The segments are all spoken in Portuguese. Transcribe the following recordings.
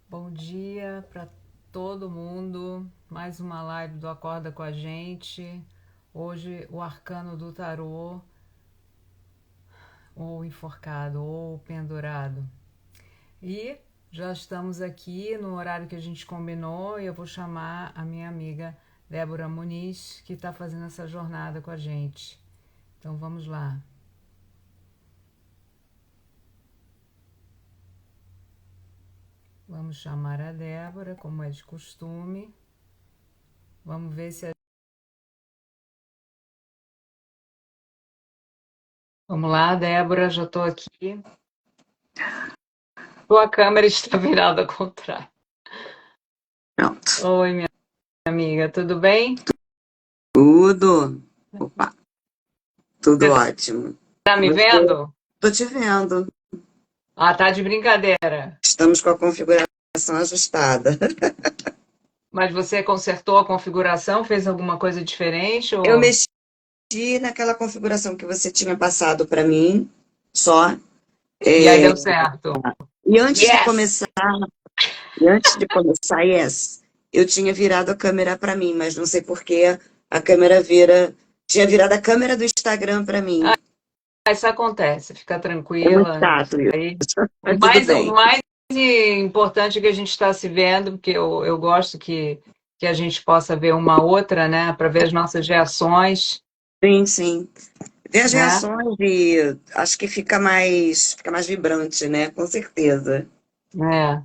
Bom dia para todo mundo. Mais uma live do Acorda com a gente. Hoje o arcano do tarô, ou enforcado, ou pendurado. E já estamos aqui no horário que a gente combinou e eu vou chamar a minha amiga Débora Muniz, que está fazendo essa jornada com a gente. Então vamos lá. Vamos chamar a Débora, como é de costume. Vamos ver se a... Vamos lá, Débora, já estou aqui. Tua câmera está virada ao contrário. Pronto. Oi, minha amiga, tudo bem? Tudo. Opa, tudo Você ótimo. tá me Você? vendo? Tô te vendo. Ah, tá de brincadeira. Estamos com a configuração ajustada. Mas você consertou a configuração, fez alguma coisa diferente Eu ou... mexi naquela configuração que você tinha passado para mim, só. E aí É, deu certo? e antes de Yes! começar, e antes de começar, yes, eu tinha virado a câmera para mim, mas não sei por que a câmera vira. Tinha virado a câmera do Instagram para mim. Ah, isso acontece, fica É muito tranquila. Isso chato isso, aí. mas tudo O bem. mais importante é que a gente está se vendo, porque eu gosto que a gente possa ver uma outra, né? Para ver as nossas reações, Sim, sim. Ver as né? reações e acho que fica mais vibrante, né? Com certeza. É.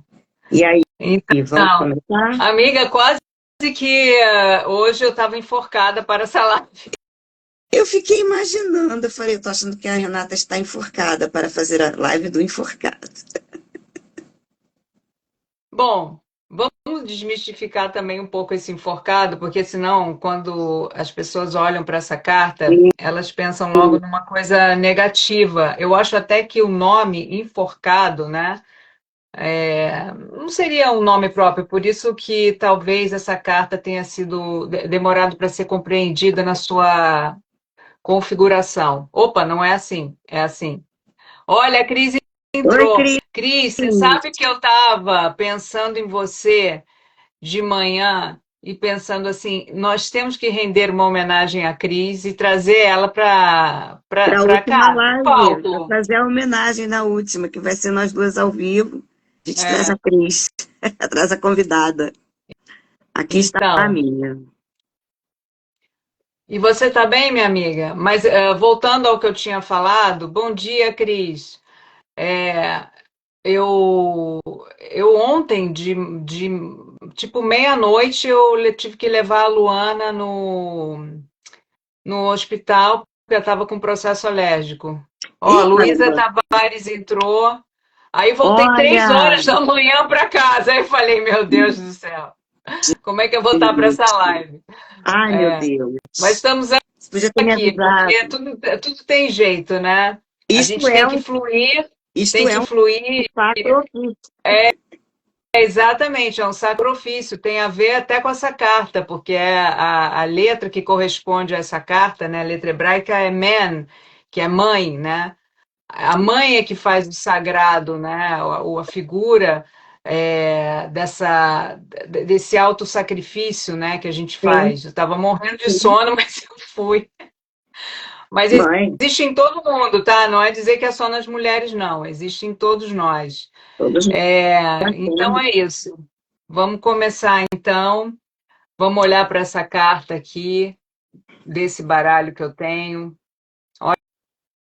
E aí, vamos Então, começar? amiga, quase que hoje eu estava enforcada para essa live. Eu fiquei imaginando, eu falei, eu tô achando que a Renata está enforcada para fazer a live do enforcado. Bom, vamos desmistificar também um pouco esse enforcado, porque senão, quando as pessoas olham para essa carta, Sim, elas pensam logo numa coisa negativa. Eu acho até que o nome enforcado, né, não seria um nome próprio, por isso que talvez essa carta tenha sido demorado para ser compreendida na sua configuração. Opa, não é assim, é assim. Olha, a Cris oi, entrou. Cris. Cris, você sabe que eu estava pensando em você de manhã e pensando assim, nós temos que render uma homenagem à Cris e trazer ela Para a para última cá, para o live, para palco. fazer a homenagem na última, que vai ser nós duas ao vivo. A gente traz É, a Cris, traz a convidada. Aqui está a então, minha. e você está bem, minha amiga? Mas voltando ao que eu tinha falado, bom dia, Cris. É, eu, eu ontem, de tipo meia-noite, tive que levar a Luana no hospital porque eu estava com processo alérgico. Ó, a Ih, Luísa caramba. Tavares entrou. Aí voltei três Olha, horas da manhã para casa. Aí falei, meu Deus do céu, como é que eu vou estar para essa live? ai meu É, Deus. mas estamos Você podia ter me aqui, porque avisado. tudo tem jeito, né? A Isto gente é isto tem é que um fluir. sacrifício. Exatamente, é um sacrifício, tem a ver até com essa carta, porque é a letra que corresponde a essa carta, né? A letra hebraica é men, que é mãe, né? A mãe é que faz o sagrado, né? A figura desse auto-sacrifício, né? Que a gente Sim, faz. Eu estava morrendo de sim. sono, mas eu fui. Mas Mãe, existe em todo mundo, tá? Não é dizer que é só nas mulheres, não. Existe em todos nós. todos nós Então temos. é isso. Vamos começar então. Vamos olhar para essa carta aqui, desse baralho que eu tenho.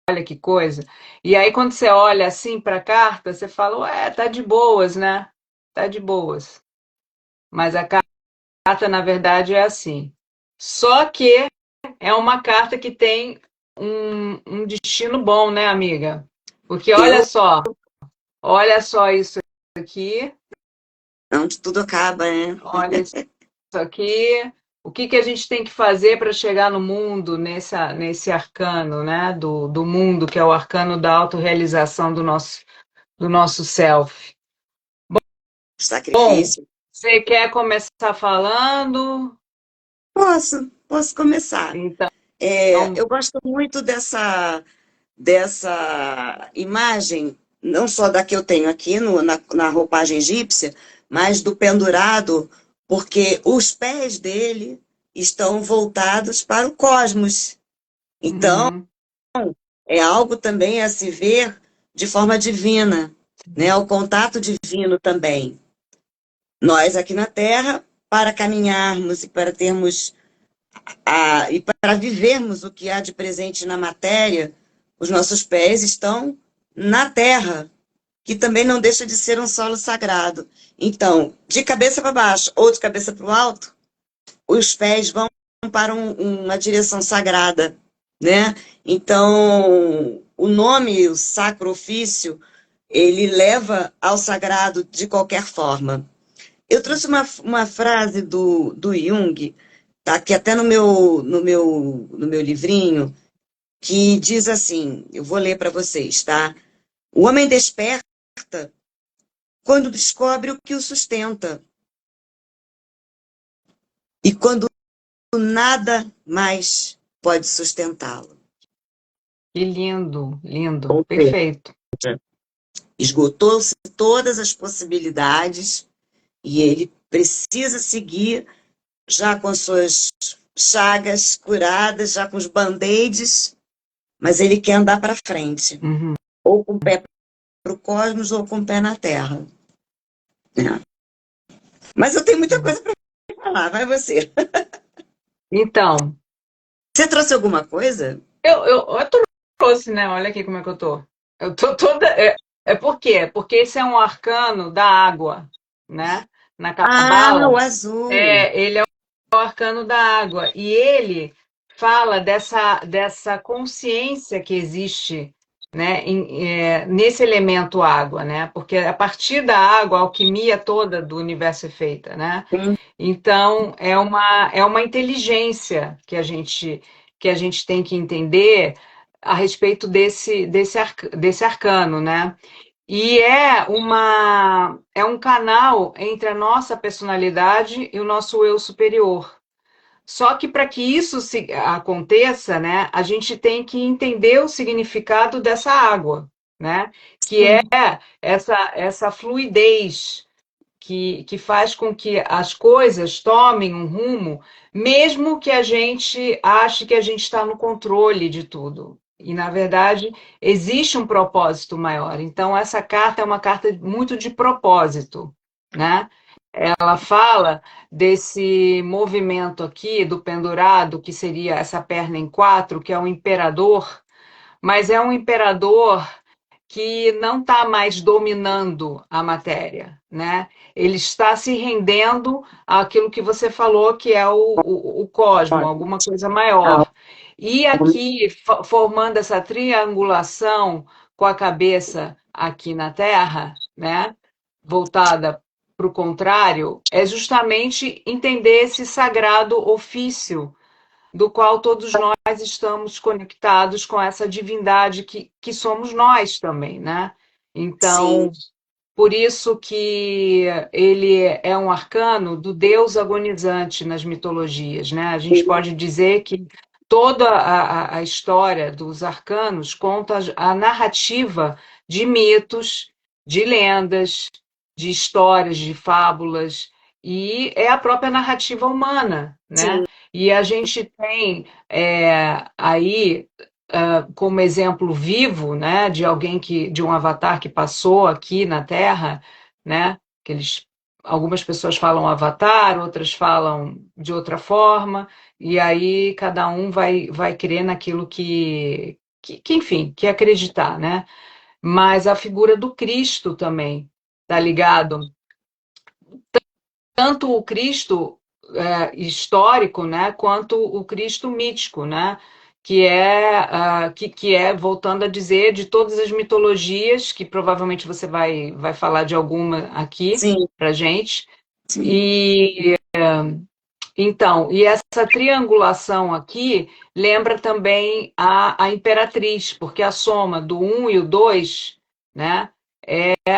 Olha que coisa. E aí, quando você olha assim para a carta, você fala, ué, tá de boas, né? Tá de boas. Mas a carta, na verdade, é assim. Só que é uma carta que tem um destino bom, né, amiga? Porque Eu, olha só isso aqui, onde tudo acaba, né? olha isso aqui. O que que a gente tem que fazer para chegar no mundo, nesse arcano, né? Do mundo, que é o arcano da autorrealização do nosso self. Bom, Sacrifício. você quer começar falando? Posso começar. Então, Eu gosto muito dessa imagem. não só da que eu tenho aqui na roupagem egípcia, mas do pendurado, porque os pés dele estão voltados para o cosmos. Então, Uhum. é algo também a se ver de forma divina, né? O contato divino também. Nós aqui na Terra, para caminharmos e para termos e para vivermos o que há de presente na matéria, os nossos pés estão na Terra, que também não deixa de ser um solo sagrado. Então, de cabeça para baixo ou de cabeça para o alto, os pés vão para uma direção sagrada, né? Então, o nome, o sacro ofício, ele leva ao sagrado de qualquer forma. Eu trouxe uma frase do Jung, tá aqui até no meu livrinho, que diz assim, eu vou ler para vocês, tá? O homem desperta quando descobre o que o sustenta e quando nada mais pode sustentá-lo. Que lindo, lindo, Ou perfeito. seja, esgotou-se todas as possibilidades e ele precisa seguir já com as suas chagas curadas, já com os band-aids, mas ele quer andar para frente, Uhum. ou com o pé para o cosmos ou com o pé na terra. Né? Mas eu tenho muita coisa para falar, vai você. Então, Você trouxe alguma coisa? eu trouxe, né? Olha aqui como é que eu tô. Eu tô toda. Por quê? Porque esse é um arcano da água, né? Na Ah, o Cabala, azul. ele é o arcano da água. E ele fala dessa consciência que existe, né, nesse elemento água, né? Porque a partir da água, a alquimia toda do universo é feita, né? Sim, Então, é uma inteligência que a gente tem que entender a respeito desse arcano, né? E é um canal entre a nossa personalidade e o nosso eu superior. Só que para que isso aconteça, né, a gente tem que entender o significado dessa água, né? Que é sim, essa fluidez que faz com que as coisas tomem um rumo, mesmo que a gente ache que a gente está no controle de tudo. E, na verdade, existe um propósito maior. Então, essa carta é uma carta muito de propósito, né? Ela fala desse movimento aqui do pendurado, que seria essa perna em quatro, que é um imperador, mas é um imperador que não está mais dominando a matéria, né? Ele está se rendendo àquilo que você falou, que é o cosmo, alguma coisa maior. E aqui, formando essa triangulação com a cabeça aqui na Terra, né? Voltada para o contrário, é justamente entender esse sagrado ofício do qual todos nós estamos conectados com essa divindade que somos nós também, né? sim, Então, por isso que ele é um arcano do Deus agonizante nas mitologias, né? A gente pode dizer que toda a história dos arcanos conta a narrativa de mitos, de lendas, de histórias, de fábulas, e é a própria narrativa humana, né? sim, E a gente tem aí como exemplo vivo, né, de um avatar que passou aqui na Terra, né, algumas pessoas falam avatar, outras falam de outra forma, e aí cada um vai crer naquilo enfim, que acreditar, né? Mas a figura do Cristo também está ligado tanto o Cristo histórico, né, quanto o Cristo mítico, né, que é, voltando a dizer, de todas as mitologias, que provavelmente você vai falar de alguma aqui sim, para gente. sim, E então, e essa triangulação aqui lembra também a Imperatriz, porque a soma do um e o 2, né,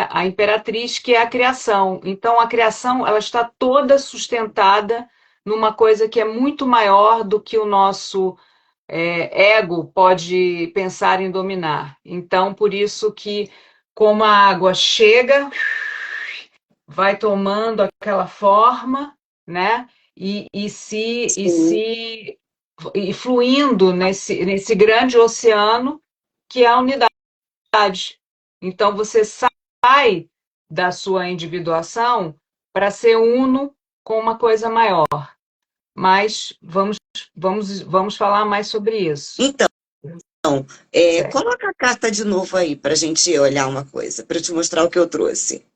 a imperatriz, que é a criação. Então, a criação ela está toda sustentada numa coisa que é muito maior do que o nosso ego pode pensar em dominar. Então, por isso que como a água chega, vai tomando aquela forma, né? E fluindo nesse grande oceano que é a unidade. Então você sai da sua individuação para ser uno com uma coisa maior. Mas vamos falar mais sobre isso. Então, coloca a carta de novo aí para a gente olhar uma coisa, para eu te mostrar o que eu trouxe.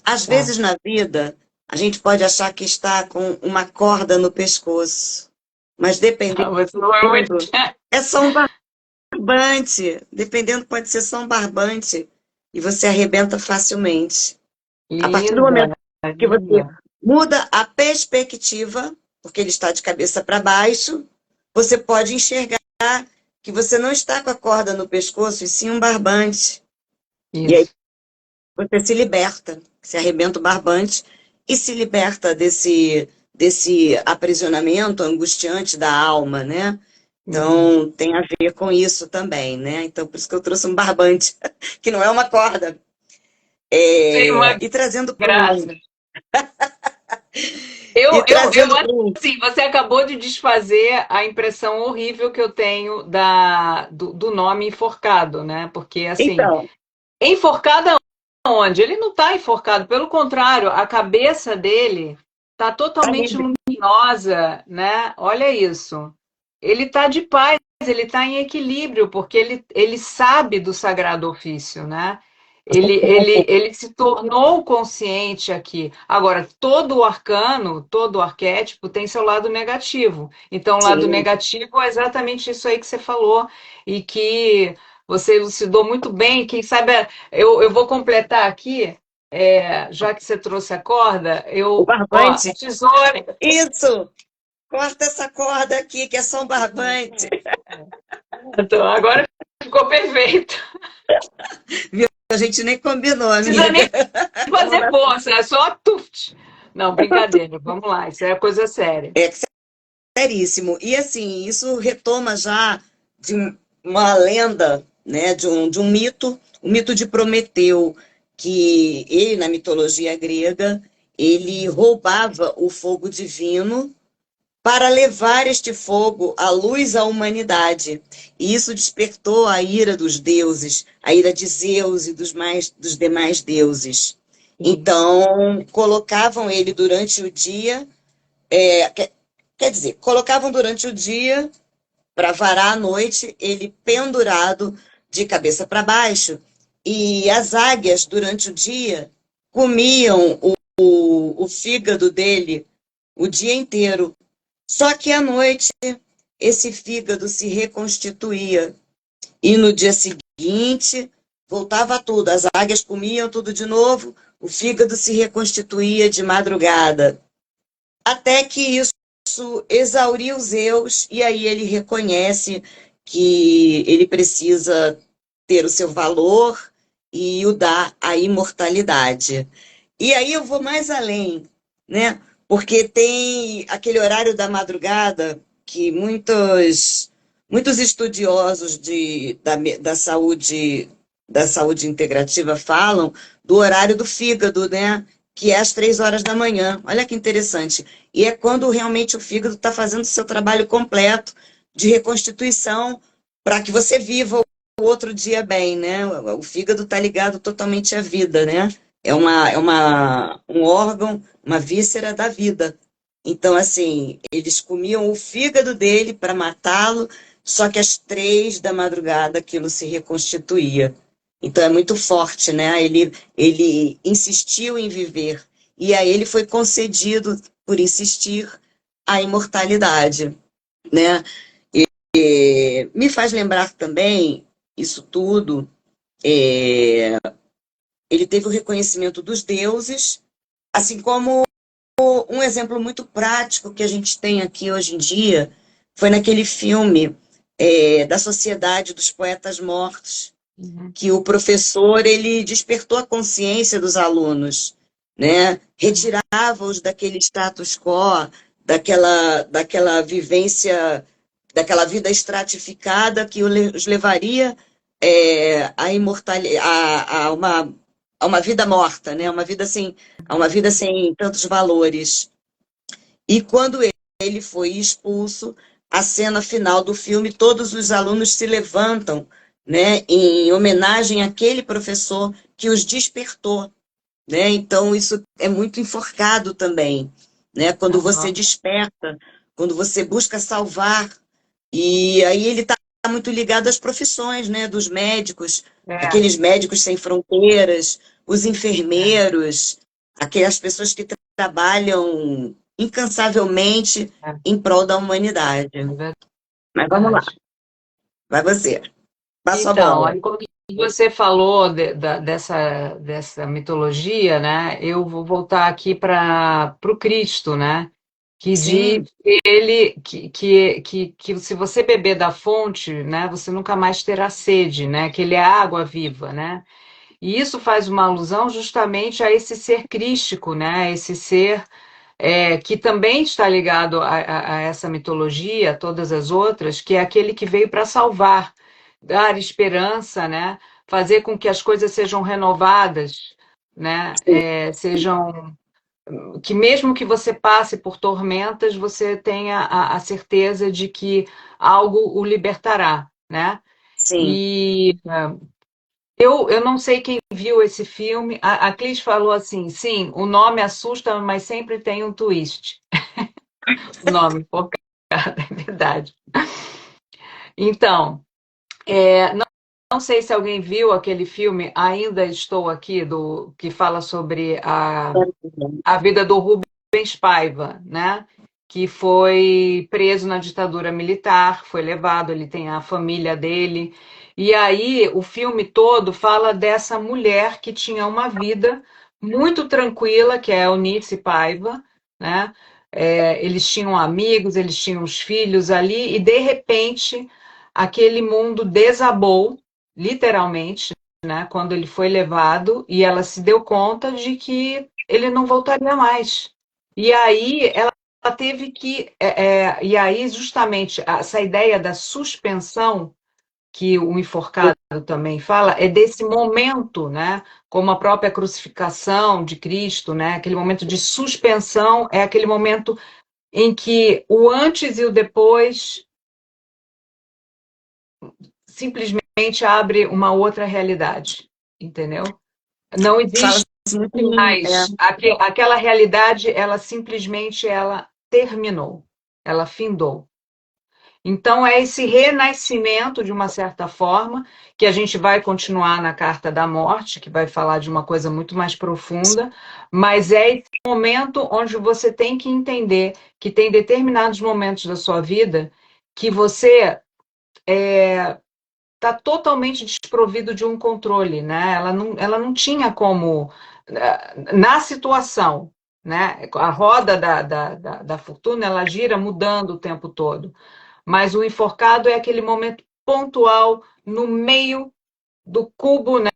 Às vezes na vida, a gente pode achar que está com uma corda no pescoço, mas dependendo, é só um barbante. Dependendo, pode ser só um barbante e você arrebenta facilmente. A partir do momento que você muda a perspectiva, porque ele está de cabeça para baixo, você pode enxergar que você não está com a corda no pescoço, e sim um barbante. Isso. E aí você se liberta, se arrebenta o barbante e se liberta desse aprisionamento angustiante da alma, né? Então, tem a ver com isso também, né? Então, por isso que eu trouxe um barbante, que não é uma corda. E trazendo graça. Assim, você acabou de desfazer a impressão horrível que eu tenho do nome enforcado, né? Porque, assim, então, enforcado aonde? Ele não está enforcado, pelo contrário, a cabeça dele está totalmente luminosa, né? Olha isso. Ele está de paz, ele está em equilíbrio, porque ele sabe do sagrado ofício, né? Ele se tornou consciente aqui. Agora, todo o arcano, todo o arquétipo tem seu lado negativo. Então, o lado negativo é exatamente isso aí que você falou e que você elucidou muito bem. Quem sabe, eu vou completar aqui, já que você trouxe a corda, o barbante. Tesoura. Isso! Corta essa corda aqui, que é só um barbante. Então, agora ficou perfeito. Viu? A gente nem combinou, amiga. Não precisa nem fazer força, é só tuft. Não, brincadeira, vamos lá, isso é coisa séria. É seríssimo. E assim, isso retoma já de uma lenda, né, de um mito, o mito de Prometeu, que ele, na mitologia grega, ele roubava o fogo divino para levar este fogo, a luz à humanidade. E isso despertou a ira dos deuses, a ira de Zeus e dos demais deuses. Então, colocavam ele durante o dia, quer dizer, colocavam durante o dia, para varar a noite, ele pendurado de cabeça para baixo, e as águias, durante o dia, comiam o fígado dele o dia inteiro. Só que à noite, esse fígado se reconstituía. E no dia seguinte, voltava tudo. As águias comiam tudo de novo, o fígado se reconstituía de madrugada. Até que isso exauriu Zeus, e aí ele reconhece que ele precisa ter o seu valor e o dá a imortalidade. E aí eu vou mais além, né? Porque tem aquele horário da madrugada que muitos estudiosos da saúde integrativa falam do horário do fígado, né? Que é às 3 horas da manhã. Olha que interessante. E é quando realmente o fígado está fazendo o seu trabalho completo de reconstituição para que você viva o outro dia bem, né? O fígado está ligado totalmente à vida, né? É um órgão, uma víscera da vida. Então, assim, eles comiam o fígado dele para matá-lo, só que às 3 da madrugada aquilo se reconstituía. Então, é muito forte, né? Ele insistiu em viver. E a ele foi concedido, por insistir, a imortalidade, né? E me faz lembrar também, isso tudo, ele teve o reconhecimento dos deuses, assim como um exemplo muito prático que a gente tem aqui hoje em dia foi naquele filme da Sociedade dos Poetas Mortos, que o professor ele despertou a consciência dos alunos, né? Retirava-os daquele status quo, daquela vivência, daquela vida estratificada que os levaria a imortalidade, a uma vida morta, né? Uma vida sem, a uma vida sem tantos valores. E quando ele foi expulso, a cena final do filme, todos os alunos se levantam, né, em homenagem àquele professor que os despertou, né? Então isso é muito enforcado também, né? Quando você Aham. desperta, quando você busca salvar, e aí ele está muito ligado às profissões, né? Dos médicos, É, aqueles médicos sem fronteiras, os enfermeiros, aquelas pessoas que trabalham incansavelmente é, em prol da humanidade. é Mas vamos lá, verdade. vai você, passa a Então, bola. aí como você falou dessa mitologia, né? Eu vou voltar aqui para o Cristo, né? Que Sim, diz que ele que se você beber da fonte, né, você nunca mais terá sede, né? Que ele é água viva, né? E isso faz uma alusão justamente a esse ser crístico, né? Esse ser que também está ligado a essa mitologia, todas as outras, que é aquele que veio para salvar, dar esperança, né? Fazer com que as coisas sejam renovadas, né? Sejam que mesmo que você passe por tormentas, você tenha a certeza de que algo o libertará, né? sim, E eu não sei quem viu esse filme. A Cris falou assim: sim, o nome assusta, mas sempre tem um twist. O nome focado, é verdade. Então, não sei se alguém viu aquele filme Ainda Estou Aqui, que fala sobre a vida do Rubens Paiva, né? Que foi preso na ditadura militar, foi levado, ele tem a família dele. E aí o filme todo fala dessa mulher que tinha uma vida muito tranquila, que é a Eunice Paiva, né? Eles tinham amigos, eles tinham os filhos ali, e de repente aquele mundo desabou, literalmente, né? Quando ele foi levado, e ela se deu conta de que ele não voltaria mais. E aí ela teve que. E aí, justamente, essa ideia da suspensão, que o enforcado também fala, é desse momento, né? Como a própria crucificação de Cristo, né? Aquele momento de suspensão é aquele momento em que o antes e o depois simplesmente abre uma outra realidade, entendeu? Não fala existe muito em, mais. Aquela realidade, ela simplesmente ela terminou, ela findou. Então é esse renascimento de uma certa forma que a gente vai continuar na Carta da Morte, que vai falar de uma coisa muito mais profunda, mas é esse momento onde você tem que entender que tem determinados momentos da sua vida que você está totalmente desprovido de um controle, né? Ela não tinha como, na situação, né? A roda da fortuna, ela gira mudando o tempo todo, mas o enforcado é aquele momento pontual no meio do cubo, né?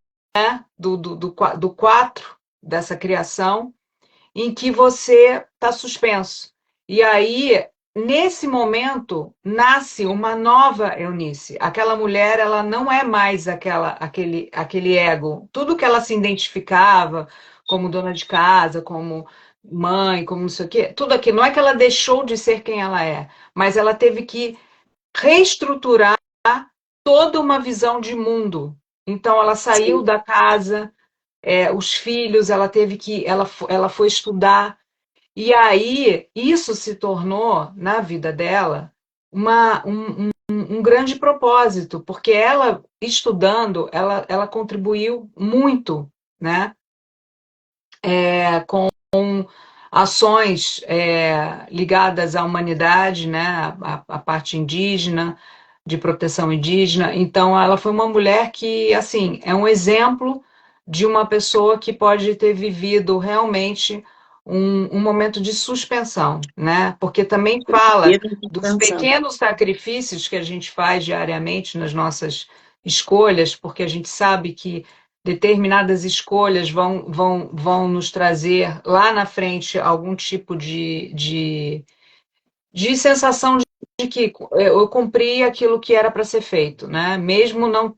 Do quatro, dessa criação, em que você está suspenso. E aí, nesse momento, nasce uma nova Eunice. Aquela mulher, ela não é mais aquele ego. Tudo que ela se identificava como dona de casa, como mãe, como não sei o quê, tudo aquilo. Não é que ela deixou de ser quem ela é, mas ela teve que reestruturar toda uma visão de mundo. Então, ela saiu da casa, os filhos, ela foi estudar, e aí isso se tornou, na vida dela, um grande propósito, porque ela, estudando, ela contribuiu muito, né, com ações ligadas à humanidade, né, à parte indígena, de proteção indígena. Então, ela foi uma mulher que, assim, é um exemplo de uma pessoa que pode ter vivido realmente um momento de suspensão, né? Porque também fala vida de dos pensão. pequenos sacrifícios que a gente faz diariamente nas nossas escolhas, porque a gente sabe que determinadas escolhas vão nos trazer lá na frente algum tipo de sensação que eu cumpri aquilo que era para ser feito, né? Mesmo não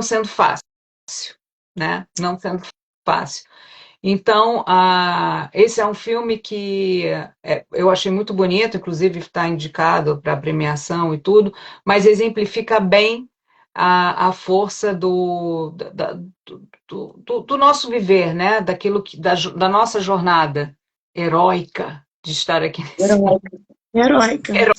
sendo fácil, né? Não sendo fácil. Então, esse é um filme que eu achei muito bonito, inclusive está indicado para premiação e tudo, mas exemplifica bem a força do nosso viver, né? Daquilo da nossa jornada heróica de estar aqui nesse mundo. Heróica. Heróica, né?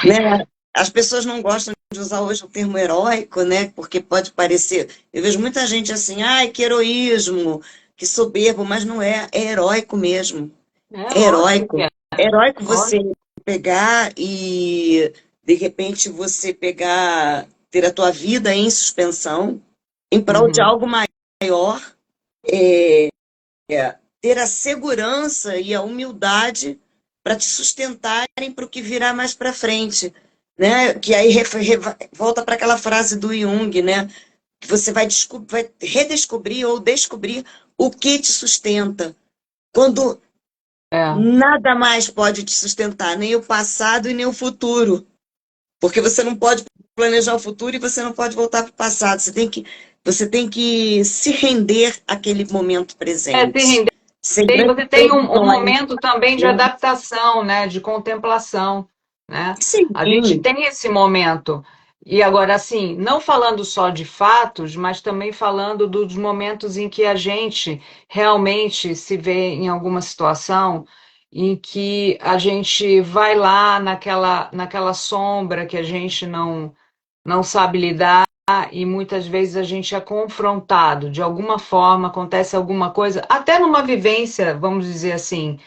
Heróica. As pessoas não gostam de usar hoje o termo heróico, né? Porque pode parecer. Eu vejo muita gente assim, ai, que heroísmo, que soberbo, mas não é, é heróico mesmo. É É lógico que heróico. é. É heróico você Lógico. pegar e, de repente, você pegar, ter a tua vida em suspensão, em prol de Uhum. algo maior, ter a segurança e a humildade para te sustentarem para o que virá mais para frente, né? Que aí volta para aquela frase do Jung, né? Que você vai redescobrir ou descobrir o que te sustenta. Quando É. nada mais pode te sustentar, nem o passado e nem o futuro. Porque você não pode planejar o futuro e você não pode voltar para o passado. Você tem que se render àquele momento Se presente. render. Sem E grandes você tem um previsões, momento também de né? adaptação, né? De contemplação, né? A gente Sim, tem esse momento. E agora, assim, não falando só de fatos, mas também falando dos momentos em que a gente realmente se vê em alguma situação em que a gente vai lá naquela sombra que a gente não sabe lidar e muitas vezes a gente é confrontado de alguma forma, acontece alguma coisa, até numa vivência, vamos dizer assim,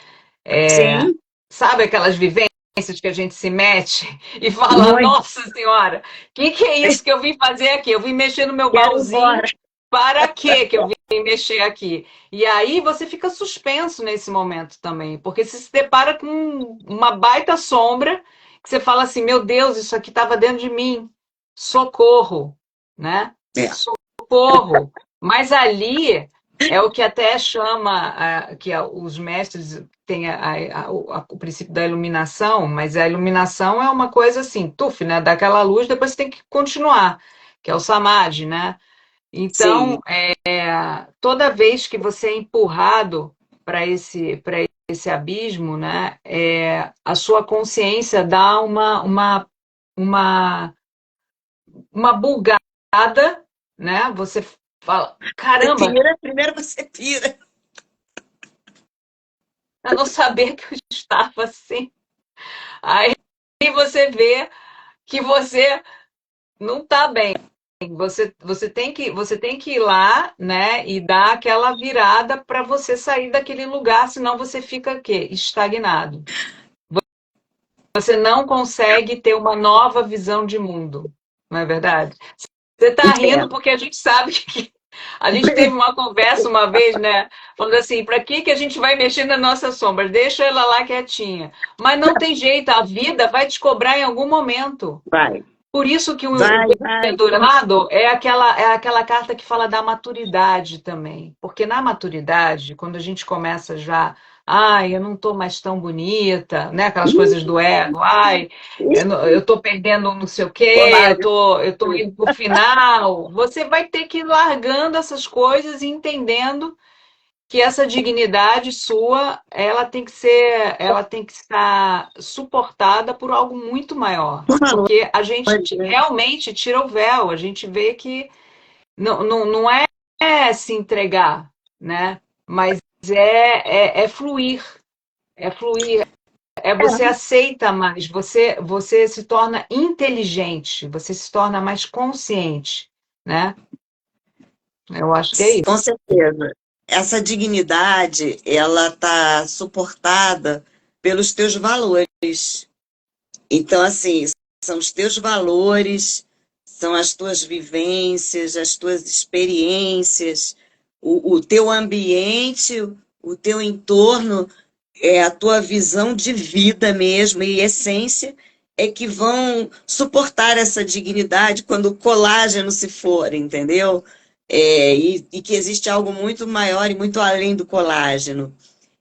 sim, sabe aquelas vivências que a gente se mete e fala, muito. nossa senhora, que é isso que eu vim fazer aqui? Eu vim mexer no meu Quero ir baúzinho, embora. para que eu vim mexer aqui? E aí você fica suspenso nesse momento também, porque você se depara com uma baita sombra que você fala assim, meu Deus, isso aqui estava dentro de mim, socorro, né? É. Socorro. Mas ali é o que até chama, os mestres têm o princípio da iluminação, mas a iluminação é uma coisa assim, tuf, né? Dá aquela luz, depois você tem que continuar, que é o samadhi, né? Sim. Então, toda vez que você é empurrado para esse abismo, né, a sua consciência dá uma, uma bugada, né? Você fala, Você caramba, pira, primeiro você pira. eu não sabia que eu estava assim. Aí você vê que você não está bem. Você tem que ir lá, né, e dar aquela virada para você sair daquele lugar, senão você fica o quê? Estagnado. Você não consegue ter uma nova visão de mundo, não é verdade? Você está É. rindo porque a gente sabe que a gente teve uma conversa uma vez, né? Falando assim, para que a gente vai mexer na nossa sombra? Deixa ela lá quietinha. Mas não tem jeito, a vida vai te cobrar em algum momento. Vai, Por isso que o vai, vai. bem-aventurado é aquela carta que fala da maturidade também. Porque na maturidade, quando a gente começa já, ai, eu não estou mais tão bonita, né? Aquelas coisas do ego, ai, eu estou perdendo não sei o quê, eu Colágeno. tô, eu tô indo pro final. Você vai ter que ir largando essas coisas e entendendo que essa dignidade sua, ela tem que estar suportada por algo muito maior, Por valor, porque a gente né? realmente tira o véu, a gente vê que não é se entregar, né? Mas é fluir, é fluir, você aceita mais, você se torna inteligente, você se torna mais consciente, né? Eu acho que é Com isso. certeza. Essa dignidade, ela está suportada pelos teus valores. Então, assim, são os teus valores, são as tuas vivências, as tuas experiências, o teu ambiente, o teu entorno, a tua visão de vida mesmo e essência é que vão suportar essa dignidade quando o colágeno se for, entendeu? E que existe algo muito maior e muito além do colágeno.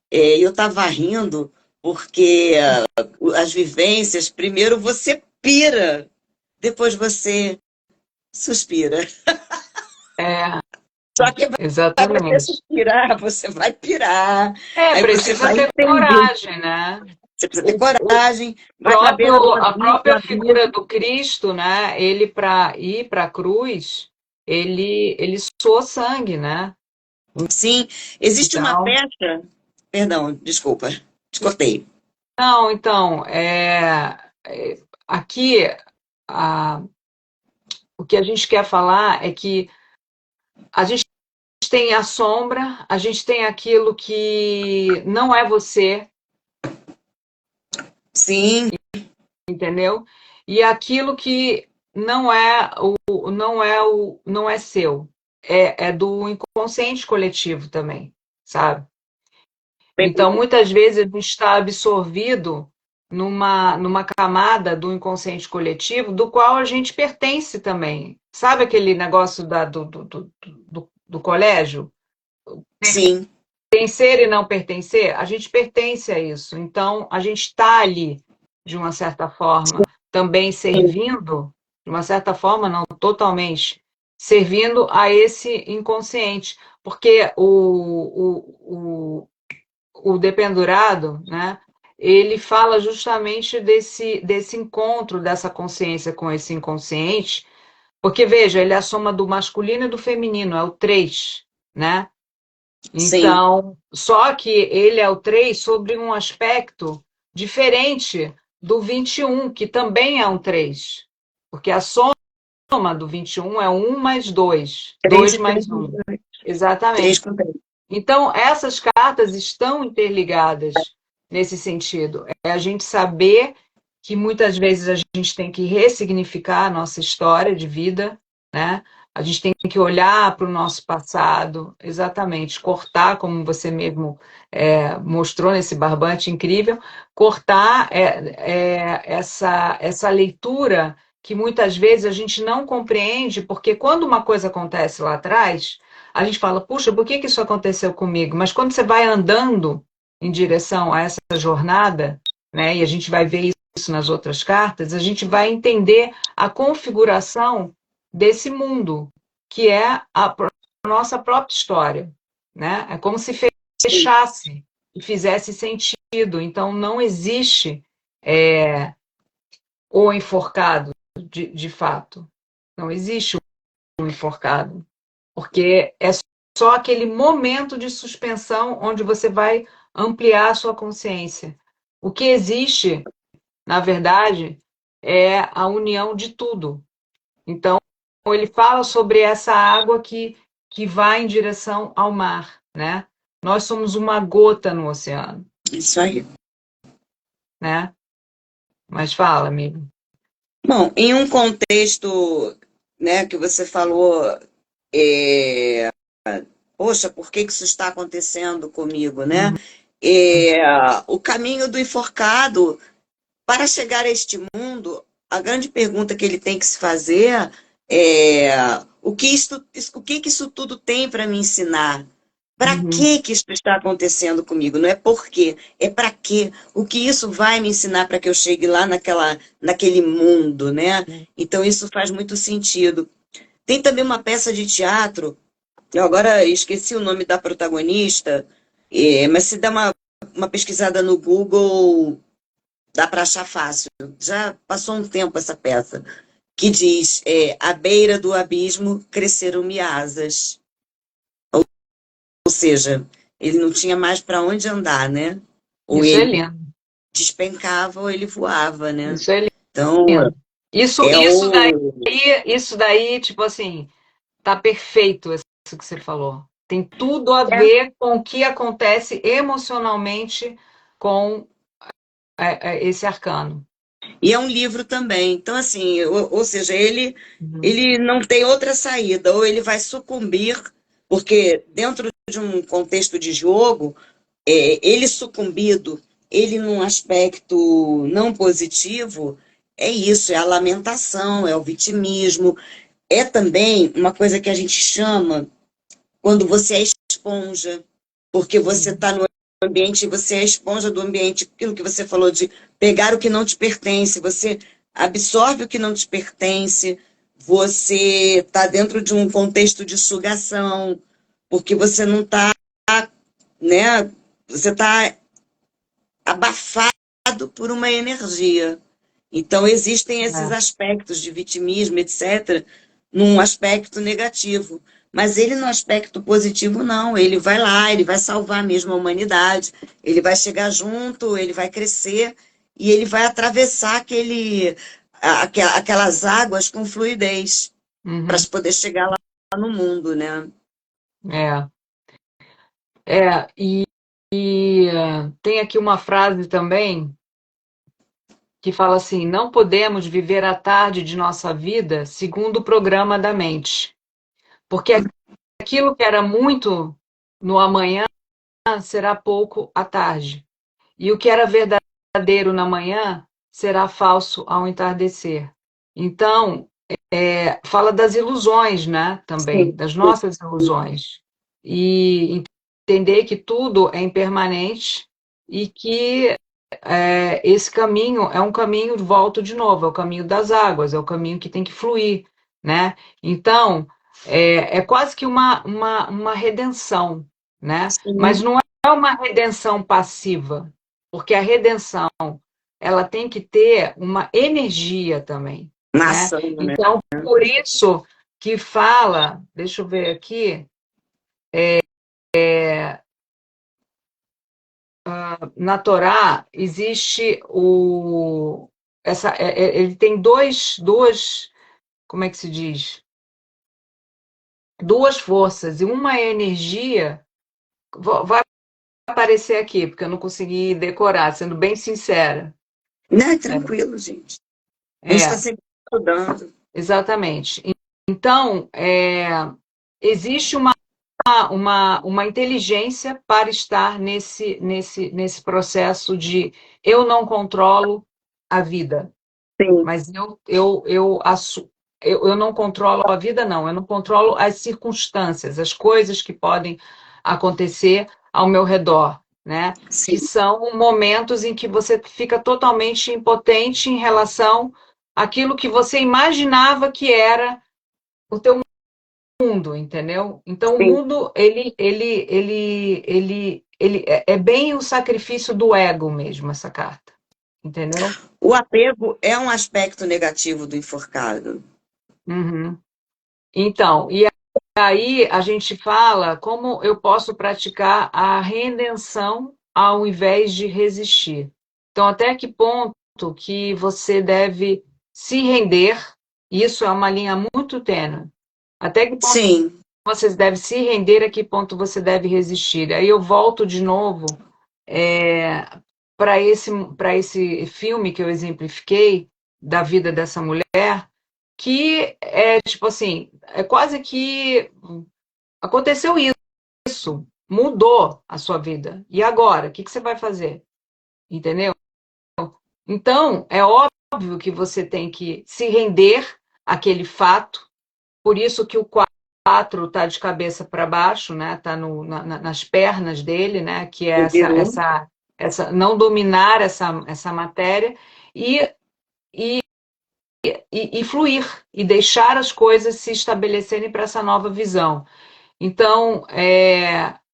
Eu estava rindo porque as vivências, primeiro você pira, depois você suspira. É, Só que para você exatamente. suspirar, você vai pirar, É, aí você precisa vai ter entender. coragem, né? Você precisa ter O coragem, vai saber a o própria figura abismo. do Cristo, né? Ele para ir para a cruz, ele suou sangue, né? Sim, existe uma Então, peça, perdão, desculpa, te cortei. não, então, aqui a, o que a gente quer falar é que a gente tem a sombra, a gente tem aquilo que não é você, Sim, entendeu? E aquilo que não é seu, é do inconsciente coletivo também, sabe? Então, muitas vezes a gente está absorvido numa camada do inconsciente coletivo do qual a gente pertence também. Sabe aquele negócio do colégio? sim, Pertencer e não pertencer? A gente pertence a isso. Então, a gente está ali, de uma certa forma, também servindo, de uma certa forma, não totalmente, servindo a esse inconsciente. Porque o dependurado, né, ele fala justamente desse encontro dessa consciência com esse inconsciente, porque, veja, ele é a soma do masculino e do feminino, é o três, né? sim, Então, só que ele é o 3 sobre um aspecto diferente do 21, que também é um 3, porque a soma do 21 é um mais 2, 3 2 e 3, mais um. 3 Exatamente. com 3. Então, essas cartas estão interligadas nesse sentido. É a gente saber que muitas vezes a gente tem que ressignificar a nossa história de vida, né? A gente tem que olhar para o nosso passado, exatamente, cortar, como você mesmo mostrou nesse barbante incrível, cortar essa leitura que muitas vezes a gente não compreende, porque quando uma coisa acontece lá atrás, a gente fala, puxa, por que isso aconteceu comigo? Mas quando você vai andando em direção a essa jornada, né, e a gente vai ver isso nas outras cartas, a gente vai entender a configuração desse mundo, que é a nossa própria história, né? É como se fechasse e fizesse sentido. Então, não existe o enforcado, de fato. Não existe o enforcado. Porque é só aquele momento de suspensão onde você vai ampliar a sua consciência. O que existe, na verdade, é a união de tudo. Então, ele fala sobre essa água que vai em direção ao mar, né? Nós somos uma gota no oceano, Isso aí. né? Mas fala, amigo. Bom, em um contexto, né, que você falou, é, poxa, por que que isso está acontecendo comigo, né? Uhum. É, o caminho do enforcado para chegar a este mundo, a grande pergunta que ele tem que se fazer é o que que isso tudo tem para me ensinar? Para Uhum. que que isso está acontecendo comigo? Não é por quê, é para quê? O que isso vai me ensinar para que eu chegue lá naquele mundo, né? Então isso faz muito sentido. Tem também uma peça de teatro, eu agora esqueci o nome da protagonista, mas se dá uma pesquisada no Google, dá para achar fácil. Já passou um tempo essa peça, que diz, à beira do abismo cresceram-me asas. Ou seja, ele não tinha mais para onde andar, né? Ou Isso é ele lindo. despencava ou ele voava, né? Isso é Então, lindo. Isso, é o... isso daí, tipo assim, tá perfeito isso que você falou. Tem tudo a É, ver com o que acontece emocionalmente com esse arcano. e é um livro também. Então, assim, ou seja, Uhum. ele não tem outra saída, ou ele vai sucumbir, porque dentro de um contexto de jogo, ele sucumbido, ele num aspecto não positivo, é isso, é a lamentação, é o vitimismo, é também uma coisa que a gente chama quando você é esponja, porque você está no ambiente, você é a esponja do ambiente, aquilo que você falou de pegar o que não te pertence, você absorve o que não te pertence, você está dentro de um contexto de sugação, porque você não está, né? Você está abafado por uma energia. Então, existem esses É. aspectos de vitimismo, etc., num aspecto negativo. Mas ele, no aspecto positivo, não. Ele vai lá, ele vai salvar mesmo a humanidade, ele vai chegar junto, ele vai crescer e ele vai atravessar aquelas águas com fluidez para Uhum. poder chegar lá no mundo, né? É. Tem aqui uma frase também que fala assim: não podemos viver a tarde de nossa vida segundo o programa da mente, porque aquilo que era muito no amanhã será pouco à tarde, e o que era verdadeiro na manhã será falso ao entardecer. Então, fala das ilusões, né? Também, Sim, das nossas ilusões. E entender que tudo é impermanente e que esse caminho é um caminho, volto de novo, é o caminho das águas, é o caminho que tem que fluir, né? Então, é quase que uma redenção, né? Mas sim. não é uma redenção passiva, porque a redenção, ela tem que ter uma energia também, né? Maçã, né? Então, por isso que fala, deixa eu ver aqui, na Torá existe ele tem duas, como é que se diz? Duas forças, e uma é energia, vai aparecer aqui, porque eu não consegui decorar, sendo bem sincera. Não, é É, tranquilo, gente. A gente está é, sempre estudando. exatamente. Então, existe uma inteligência para estar nesse processo de eu não controlo a vida, Sim, mas eu não controlo a vida, não, eu não controlo as circunstâncias, as coisas que podem acontecer ao meu redor, né? Que sim. são momentos em que você fica totalmente impotente em relação àquilo que você imaginava que era o teu mundo, entendeu? Então o Sim. mundo ele é bem o sacrifício do ego mesmo, essa carta, entendeu? O apego é um aspecto negativo do enforcado. Uhum. Então, e aí a gente fala como eu posso praticar a redenção ao invés de resistir. Então, até que ponto que você deve se render? Isso é uma linha muito tênue. Até que ponto Sim, você deve se render, a que ponto você deve resistir? Aí eu volto de novo para esse filme que eu exemplifiquei da vida dessa mulher, que é tipo assim, é quase que aconteceu isso, mudou a sua vida. E agora, o que você vai fazer? Entendeu? Então, é óbvio que você tem que se render àquele fato, por isso que o 4 está de cabeça para baixo, né? Está nas pernas dele, né? Que é virou. não dominar essa matéria e, e fluir, e deixar as coisas se estabelecerem para essa nova visão. Então,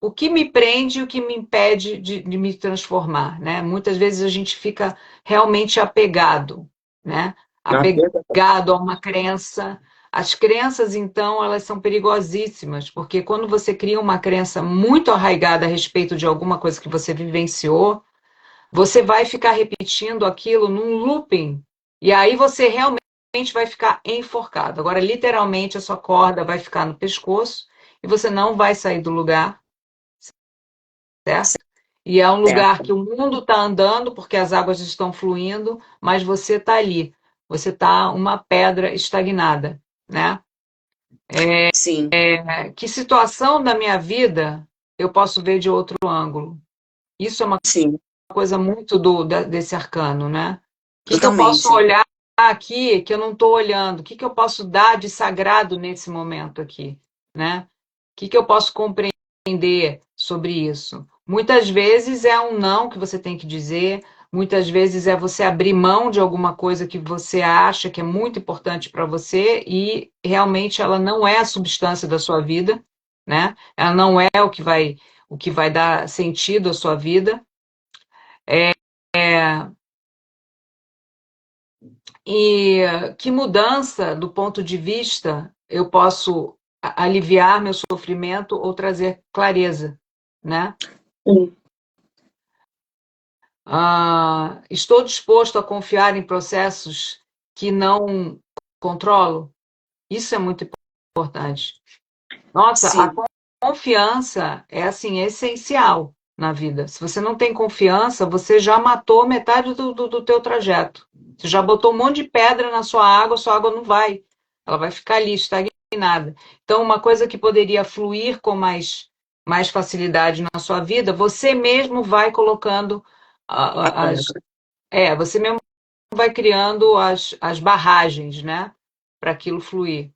o que me prende e o que me impede de me transformar, né? Muitas vezes a gente fica realmente apegado, né? Apegado a uma crença. As crenças, então, elas são perigosíssimas, porque quando você cria uma crença muito arraigada a respeito de alguma coisa que você vivenciou, você vai ficar repetindo aquilo num looping, e aí você realmente vai ficar enforcado. Agora, literalmente, a sua corda vai ficar no pescoço e você não vai sair do lugar, certo? E é um lugar que Certo. o mundo está andando, porque as águas estão fluindo, mas você está ali. Você está uma pedra estagnada, né? Sim, Que situação da minha vida eu posso ver de outro ângulo? Isso é uma sim, coisa muito desse arcano, né? O que que eu posso totalmente. olhar aqui que eu não estou olhando? O que que eu posso dar de sagrado nesse momento aqui, né? O que que eu posso compreender sobre isso. Muitas vezes é um não que você tem que dizer, muitas vezes é você abrir mão de alguma coisa que você acha que é muito importante para você e realmente ela não é a substância da sua vida, né? Ela não é o que vai dar sentido à sua vida. E que mudança do ponto de vista eu posso aliviar meu sofrimento ou trazer clareza, né? Sim. Estou disposto a confiar em processos que não controlo? Isso é muito importante. Nossa, a Sim. confiança é assim essencial na vida. Se você não tem confiança, você já matou metade do teu trajeto. Você já botou um monte de pedra na sua água não vai. Ela vai ficar ali, estagnada. Então, uma coisa que poderia fluir com mais facilidade na sua vida, você mesmo vai colocando as. Você mesmo vai criando as barragens, né? Para aquilo fluir.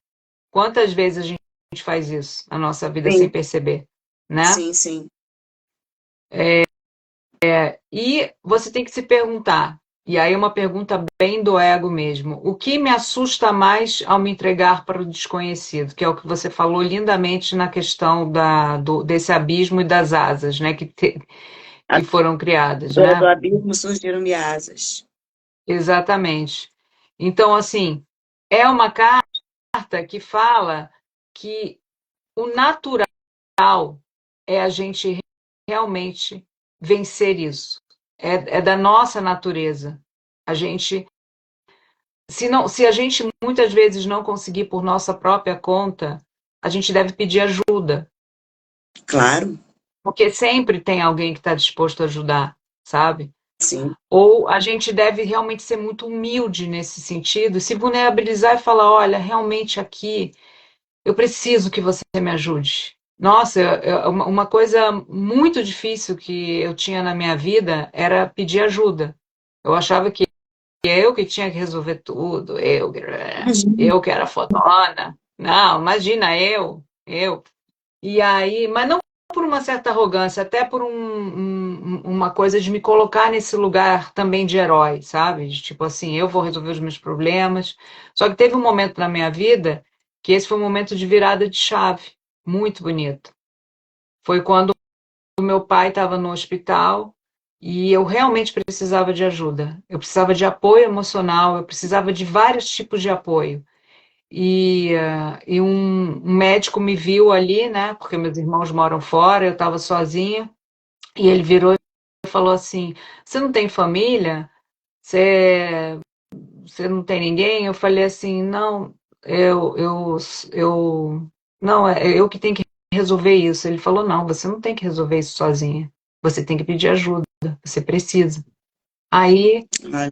Quantas vezes a gente faz isso na nossa vida sem Sim, perceber, né? sim, sim. E você tem que se perguntar, e aí uma pergunta bem do ego mesmo, o que me assusta mais ao me entregar para o desconhecido? Que é o que você falou lindamente na questão desse abismo e das asas, né? Que foram criadas, Do né? abismo surgiram-me asas. Exatamente. Então, assim, é uma carta que fala que o natural é a gente realmente vencer isso. É da nossa natureza. A gente, se a gente muitas vezes não conseguir por nossa própria conta, a gente deve pedir ajuda, Claro, porque sempre tem alguém que está disposto a ajudar, sabe? sim. Ou a gente deve realmente ser muito humilde nesse sentido, se vulnerabilizar e falar, olha, realmente aqui eu preciso que você me ajude. Nossa, uma coisa muito difícil que eu tinha na minha vida era pedir ajuda. Eu achava que eu que tinha que resolver tudo, Imagina. eu que era fodona. Não, imagina eu. E aí, mas não por uma certa arrogância, até por uma coisa de me colocar nesse lugar também de herói, sabe? De, tipo assim, eu vou resolver os meus problemas. Só que teve um momento na minha vida que esse foi um momento de virada de chave, muito bonito. Foi quando o meu pai estava no hospital e eu realmente precisava de ajuda. Eu precisava de apoio emocional, eu precisava de vários tipos de apoio. E um médico me viu ali, né? Porque meus irmãos moram fora, eu estava sozinha. E ele virou e falou assim: Você não tem família? Você, você não tem ninguém? Eu falei assim: Não, eu, não, é eu que tenho que resolver isso. Ele falou: Não, você não tem que resolver isso sozinha. Você tem que pedir ajuda. Você precisa. Aí, Ah,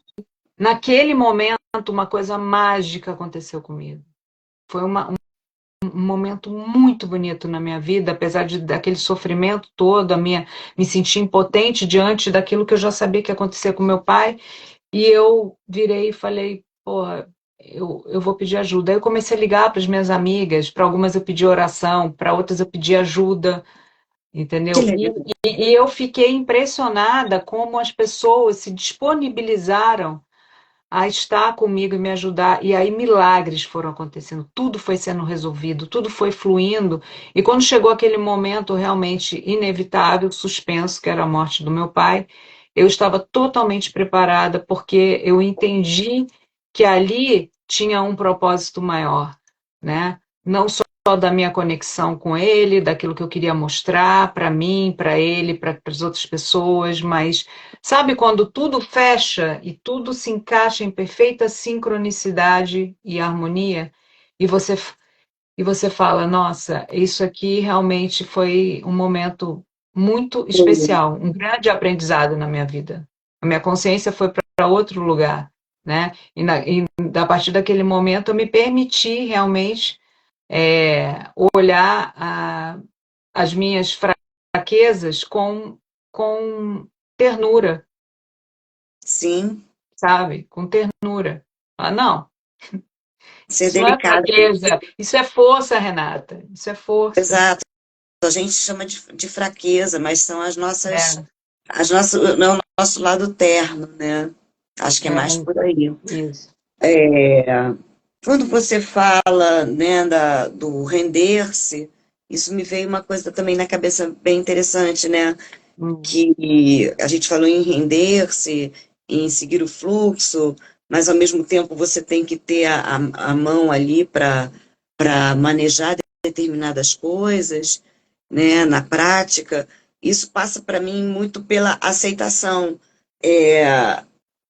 naquele momento, uma coisa mágica aconteceu comigo. Foi um momento muito bonito na minha vida, apesar daquele sofrimento todo, me sentir impotente diante daquilo que eu já sabia que ia acontecer com meu pai, e eu virei e falei, porra, eu vou pedir ajuda. Aí eu comecei a ligar para as minhas amigas, para algumas eu pedi oração, para outras eu pedi ajuda, que entendeu? legal. E eu fiquei impressionada como as pessoas se disponibilizaram a estar comigo e me ajudar. E aí milagres foram acontecendo, tudo foi sendo resolvido, tudo foi fluindo. E quando chegou aquele momento realmente inevitável, suspenso, que era a morte do meu pai, eu estava totalmente preparada, porque eu entendi que ali tinha um propósito maior, né? Não só da minha conexão com ele, daquilo que eu queria mostrar para mim, para ele, para as outras pessoas, mas sabe quando tudo fecha e tudo se encaixa em perfeita sincronicidade e harmonia, e você, e você fala, nossa, isso aqui realmente foi um momento muito especial, um grande aprendizado na minha vida. A minha consciência foi para outro lugar, né? E a partir daquele momento eu me permiti realmente olhar as minhas fraquezas com ternura, Sim, sabe? Com ternura. Ah, não, ser isso não é delicado. fraqueza, isso é força, Renata. Isso é força. Exato. a gente chama de fraqueza, mas são É, não é o nosso lado terno, né? Acho que é mais é, por aí. isso. Quando você fala, né, do render-se, isso me veio uma coisa também na cabeça bem interessante, né? Hum, Que a gente falou em render-se, em seguir o fluxo, mas ao mesmo tempo você tem que ter a mão ali para manejar determinadas coisas, né, na prática. Isso passa para mim muito pela aceitação. É,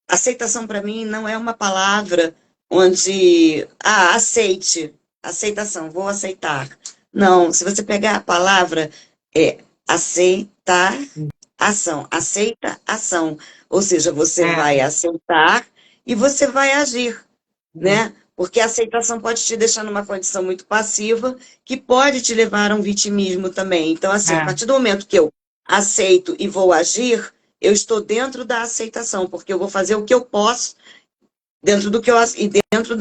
aceitação para mim não é uma palavra onde, aceite, aceitação, vou aceitar. Não, se você pegar a palavra, é aceitar ação, aceita ação. Ou seja, você é, vai aceitar e você vai agir, isso. né? Porque a aceitação pode te deixar numa condição muito passiva, que pode te levar a um vitimismo também. Então, assim, a É, partir do momento que eu aceito e vou agir, eu estou dentro da aceitação, porque eu vou fazer o que eu posso dentro do que eu e dentro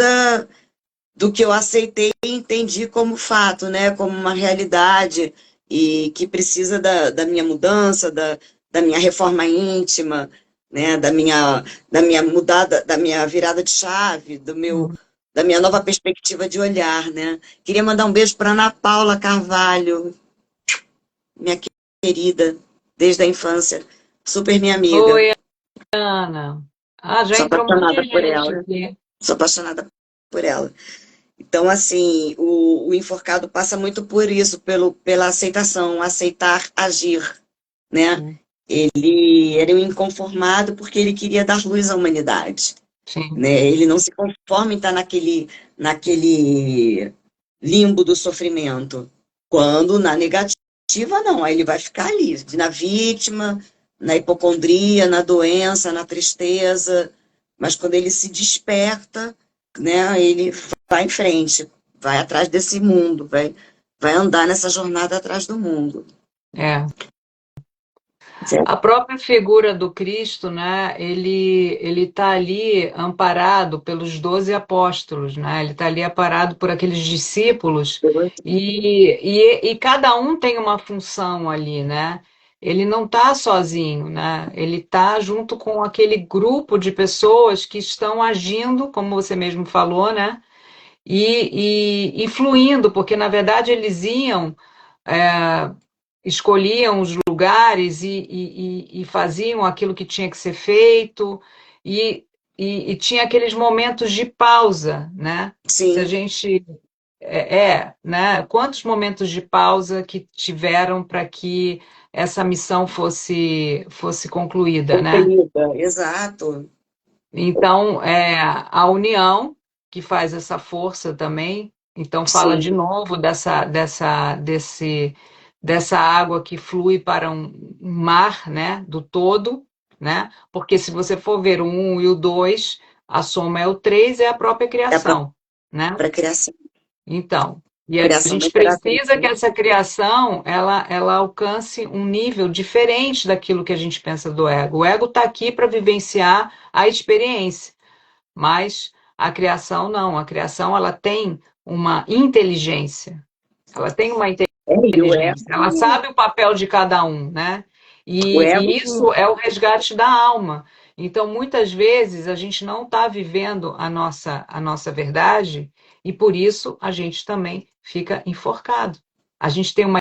do que eu aceitei e entendi como fato, né? Como uma realidade e que precisa da minha mudança, da minha reforma íntima, né? Da minha mudada, da minha virada de chave, hum. da minha nova perspectiva de olhar, né? Queria mandar um beijo para Ana Paula Carvalho, minha querida, desde a infância, super minha amiga. Oi, Ana. Ah, já Sou entrou um monte apaixonada de por gente ela. aqui. Sou apaixonada por ela. Então, assim, o enforcado passa muito por isso, pela aceitação, aceitar agir, né? Hum, Ele era um inconformado porque ele queria dar luz à humanidade, sim, né? Ele não se conforma em estar naquele limbo do sofrimento. Quando na negativa, não, aí ele vai ficar ali, na vítima, na hipocondria, na doença, na tristeza. Mas quando ele se desperta, né, ele vai em frente, vai atrás desse mundo, vai andar nessa jornada atrás do mundo. é. Certo? A própria figura do Cristo, né, ele está ali amparado pelos 12 apóstolos, né, ele está ali amparado por aqueles discípulos e cada um tem uma função ali, né, ele não está sozinho, né, ele está junto com aquele grupo de pessoas que estão agindo, como você mesmo falou, né, e fluindo, porque na verdade eles iam, é, escolhiam os lugares e faziam aquilo que tinha que ser feito, e, e tinha aqueles momentos de pausa, né? Se a Sim, gente. Né? Quantos momentos de pausa que tiveram para que essa missão fosse concluída, né? cumprida, exato. Então, a união que faz essa força também. Então, fala de Sim, novo dessa água que flui para um mar, né, do todo, né? Porque se você for ver o 1 e o 2, a soma é o 3, é a própria é a criação, né? própria criação, Então, e a criação da gente imperatriz. precisa que essa criação ela alcance um nível diferente daquilo que a gente pensa do ego. O ego está aqui para vivenciar a experiência, mas a criação não. A criação ela tem uma inteligência. Ela tem uma E inteligência. Ela sabe o papel de cada um, né? o E ego, isso é o resgate da alma. Então, muitas vezes a gente não está vivendo a nossa verdade e por isso a gente também fica enforcado. A gente tem uma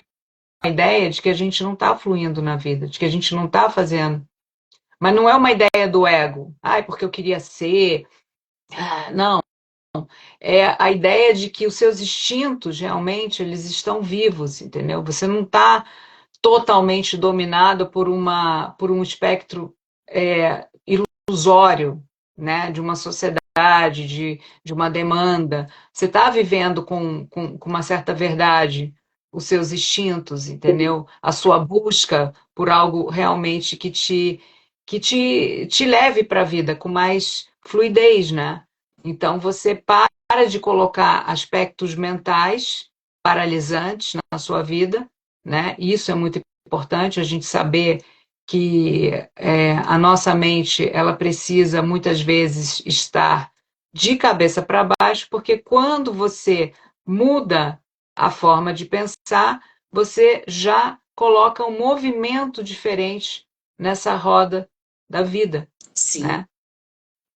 ideia de que a gente não está fluindo na vida, de que a gente não está fazendo. Mas não é uma ideia do ego. Ai, porque eu queria ser. Não, é a ideia de que os seus instintos realmente eles estão vivos, entendeu? Você não está totalmente dominado por um espectro ilusório, né? De uma sociedade, de uma demanda. Você está vivendo com uma certa verdade os seus instintos, entendeu? A sua busca por algo realmente que te leve para a vida com mais fluidez, né? Então você para de colocar aspectos mentais paralisantes na sua vida, né? Isso é muito importante, a gente saber que a nossa mente ela precisa muitas vezes estar de cabeça para baixo, porque quando você muda a forma de pensar, você já coloca um movimento diferente nessa roda da vida, Sim. né?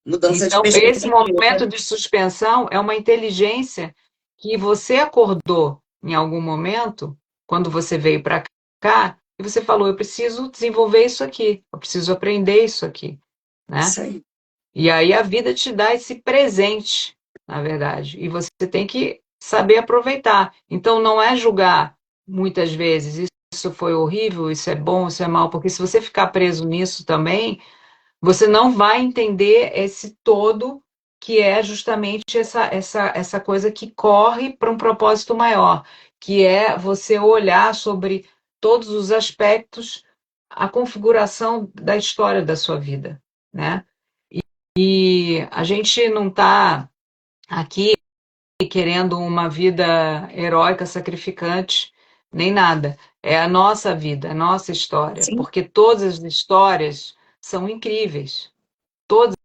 Mudança de Então, esse perspectiva. momento de suspensão é uma inteligência que você acordou em algum momento, quando você veio para cá, e você falou: eu preciso desenvolver isso aqui, eu preciso aprender isso aqui, né? Isso aí. E aí a vida te dá esse presente, na verdade, e você tem que saber aproveitar. Então, não é julgar muitas vezes: isso foi horrível, isso é bom, isso é mal, porque se você ficar preso nisso também, você não vai entender esse todo, que é justamente essa coisa que corre para um propósito maior, que é você olhar sobre todos os aspectos, a configuração da história da sua vida, né? E a gente não está aqui querendo uma vida heróica, sacrificante, nem nada. É a nossa vida, a nossa história, Sim. porque todas as histórias são incríveis. Todas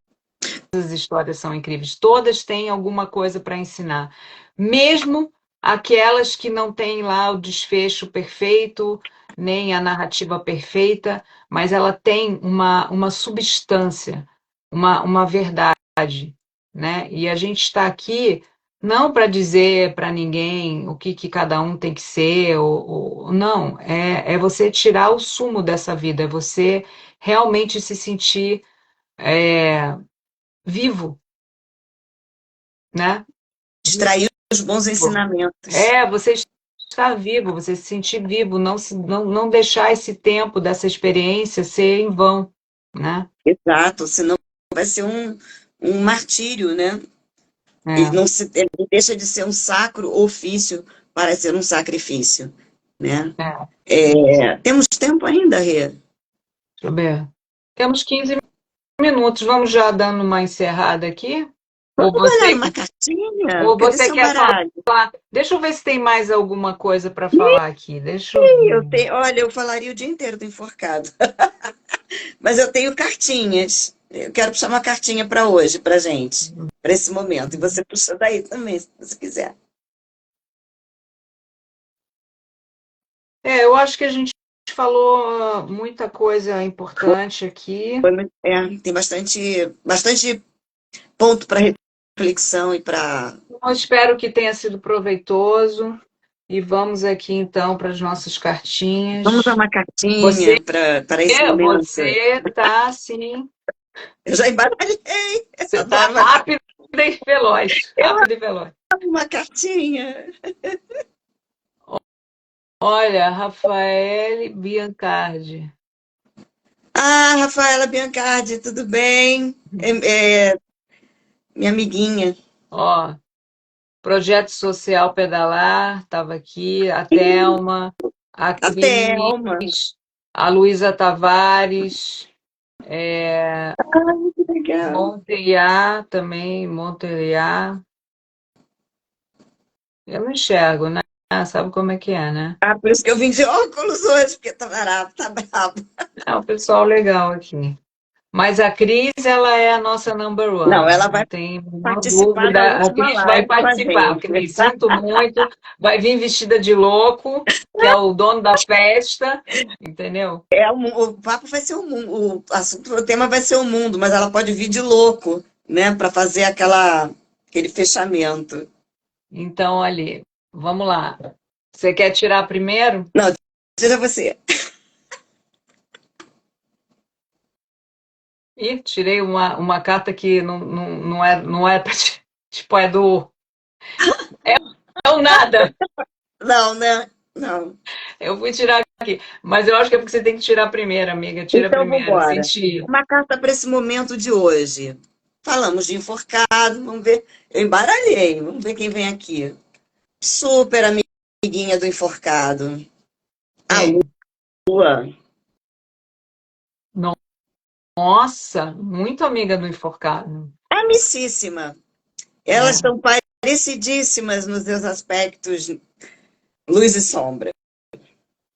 as histórias são incríveis, todas têm alguma coisa para ensinar, mesmo aquelas que não têm lá o desfecho perfeito, nem a narrativa perfeita, mas ela tem uma substância, uma verdade, né? E a gente está aqui não para dizer para ninguém o que cada um tem que ser, não, é você tirar o sumo dessa vida, é você realmente se sentir vivo, né? Extrair os bons Vivo. ensinamentos. Você estar vivo, você se sentir vivo, não deixar esse tempo dessa experiência ser em vão, né? Exato, senão vai ser um martírio, né? É, Ele deixa de ser um sacro ofício para ser um sacrifício, né? é. Temos tempo ainda, Rê? Deixa eu ver. Temos 15 minutos, vamos já dando uma encerrada aqui? Ou Vamos olhar você, numa cartinha? ou Cadê você seu quer baralho? falar? Deixa eu ver se tem mais alguma coisa para falar aqui. Deixa eu ver. Olha, eu falaria o dia inteiro do enforcado, mas eu tenho cartinhas. Eu quero puxar uma cartinha para hoje, para gente, para esse momento. E você puxa daí também, se você quiser. Eu acho que a gente falou muita coisa importante aqui. Tem bastante ponto para reflexão e para. Eu espero que tenha sido proveitoso. E vamos aqui então para as nossas Vamos dar cartinhas. uma Você, cartinha para esse momento. você tá assim, Eu já embaralhei, você tá adoro uma, rápido e veloz, eu rápido e veloz. amo uma cartinha. Olha, Rafael Biancardi. Ah, Rafaela Biancardi, tudo bem? Minha amiguinha. Ó, Projeto Social Pedalar, estava aqui, a Thelma, a A Cris, Thelma. a Luísa Tavares, Ai, que legal. Monteilhard também, Monteilhard. Eu não enxergo, né? Sabe como é que é, né? Ah, por isso que eu vim de óculos hoje, porque tá bravo, tá bravo. É um pessoal legal aqui. Mas a Cris, ela é a nossa number Não, one, ela não vai tem a menor participar da dúvida. A última Cris vai live com a participar. gente. Cris, sinto muito, vai vir vestida de louco, que é o dono da festa, entendeu? O papo vai ser o mundo, o tema vai ser o mundo, mas ela pode vir de louco, né, para fazer aquele fechamento. Então, ali, vamos lá. Você quer tirar primeiro? Não, tira você. Ih, tirei uma carta que não é tipo, é do. É o nada. Não, né? Não. Eu fui tirar aqui. Mas eu acho que é porque você tem que tirar primeiro, amiga. Tira Então, vamos primeiro, embora. senti. Uma carta para esse momento de hoje. Falamos de enforcado, vamos ver. Eu embaralhei, vamos ver quem vem aqui. Super amiguinha do enforcado. A Quem? Lua. Nossa, muito amiga do enforcado. Amicíssima. Elas É. estão parecidíssimas nos seus aspectos luz e sombra,